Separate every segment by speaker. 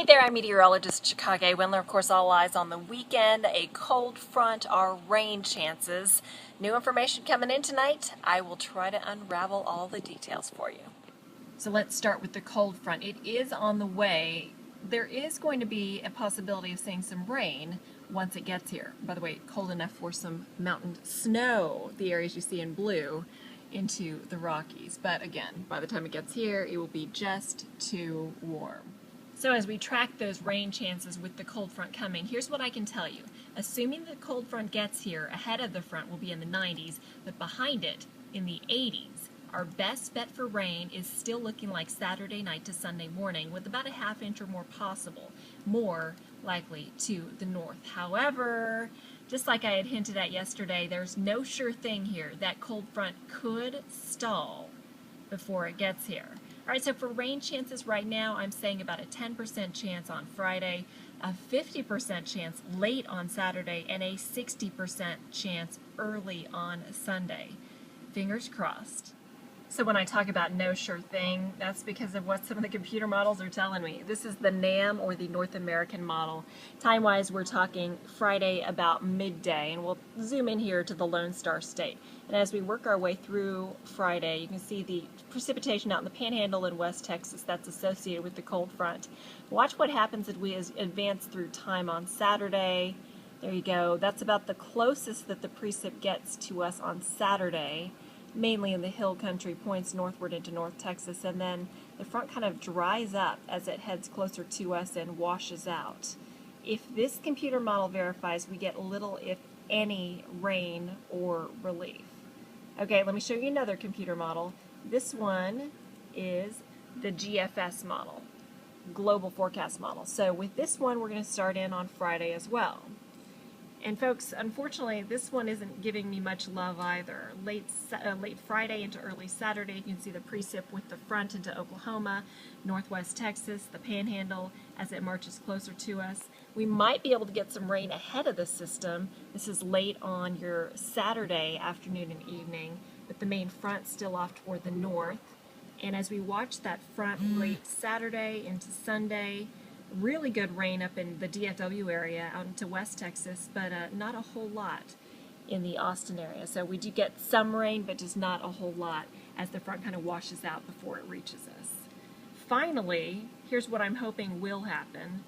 Speaker 1: Hey there, I'm Meteorologist Chikage Windler. Of course, all eyes on the weekend, a cold front, our rain chances. New information coming in tonight. I will try to unravel all the details for you. So let's start with the cold front. It is on the way. There is going to be a possibility of seeing some rain once it gets here. By the way, cold enough for some mountain snow, the areas you see in blue, into the Rockies. But again, by the time it gets here, it will be just too warm. So as we track those rain chances with the cold front coming, here's what I can tell you. Assuming the cold front gets here, ahead of the front will be in the 90s, but behind it in the 80s. Our best bet for rain is still looking like Saturday night to Sunday morning, with about a ½ inch or more possible, more likely to the north. However, just like I had hinted at yesterday, there's no sure thing here. That cold front could stall before it gets here. All right, so for rain chances right now, I'm saying about a 10% chance on Friday, a 50% chance late on Saturday, and a 60% chance early on Sunday. Fingers crossed. So when I talk about no sure thing, that's because of what some of the computer models are telling me. This is the NAM, or the North American model. Time-wise, we're talking Friday about midday, and we'll zoom in here to the Lone Star State. And as we work our way through Friday, you can see the precipitation out in the Panhandle in West Texas that's associated with the cold front. Watch what happens as we advance through time on Saturday. There you go. That's about the closest that the precip gets to us on Saturday, mainly in the hill country, points northward into North Texas, and then the front kind of dries up as it heads closer to us and washes out. If this computer model verifies, we get little, if any, rain or relief. Okay, let me show you another computer model. This one is the GFS model, Global Forecast Model. So with this one, we're going to start in on Friday as well. And folks, unfortunately, this one isn't giving me much love either. Late Friday into early Saturday, you can see the precip with the front into Oklahoma, northwest Texas, the Panhandle, as it marches closer to us. We might be able to get some rain ahead of the system. This is late on your Saturday afternoon and evening, but the main front still off toward the north. And as we watch that front late Saturday into Sunday, really good rain up in the DFW area out into West Texas, but not a whole lot in the Austin area. So we do get some rain, but just not a whole lot as the front kind of washes out before it reaches us. Finally, here's what I'm hoping will happen.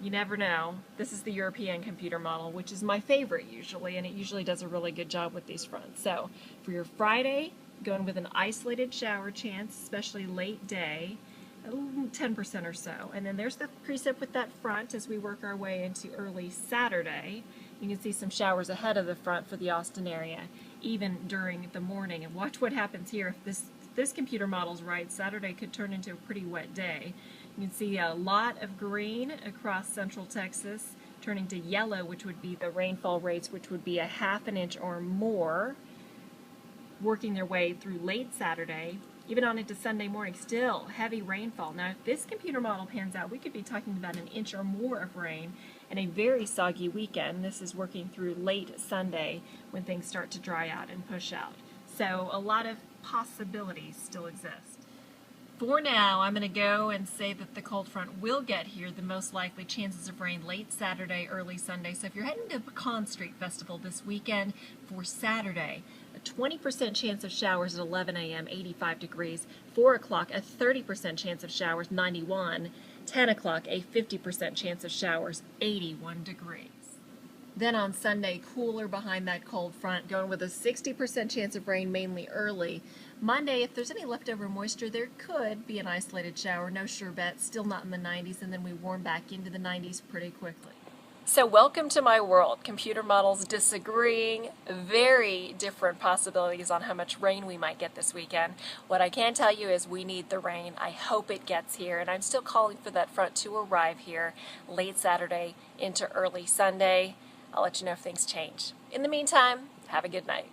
Speaker 1: You never know. This is the European computer model, which is my favorite usually, and it usually does a really good job with these fronts. So for your Friday, going with an isolated shower chance, especially late day, 10% or so. And then there's the precip with that front as we work our way into early Saturday. You can see some showers ahead of the front for the Austin area, even during the morning. And watch what happens here. If this computer model's right, Saturday could turn into a pretty wet day. You can see a lot of green across central Texas, turning to yellow, which would be the rainfall rates, which would be a ½ inch or more, working their way through late Saturday, even on into Sunday morning. Still heavy rainfall. Now, if this computer model pans out, we could be talking about an inch or more of rain and a very soggy weekend. This is working through late Sunday when things start to dry out and push out. So a lot of possibilities still exist. For now, I'm going to go and say that the cold front will get here, the most likely chances of rain late Saturday, early Sunday. So if you're heading to Pecan Street Festival this weekend for Saturday, a 20% chance of showers at 11 a.m., 85 degrees. 4 o'clock, a 30% chance of showers, 91. 10 o'clock, a 50% chance of showers, 81 degrees. Then on Sunday, cooler behind that cold front, going with a 60% chance of rain, mainly early. Monday, if there's any leftover moisture, there could be an isolated shower. No sure bet, still not in the 90s, and then we warm back into the 90s pretty quickly. So welcome to my world. Computer models disagreeing, very different possibilities on how much rain we might get this weekend. What I can tell you is we need the rain. I hope it gets here, and I'm still calling for that front to arrive here late Saturday into early Sunday. I'll let you know if things change. In the meantime, have a good night.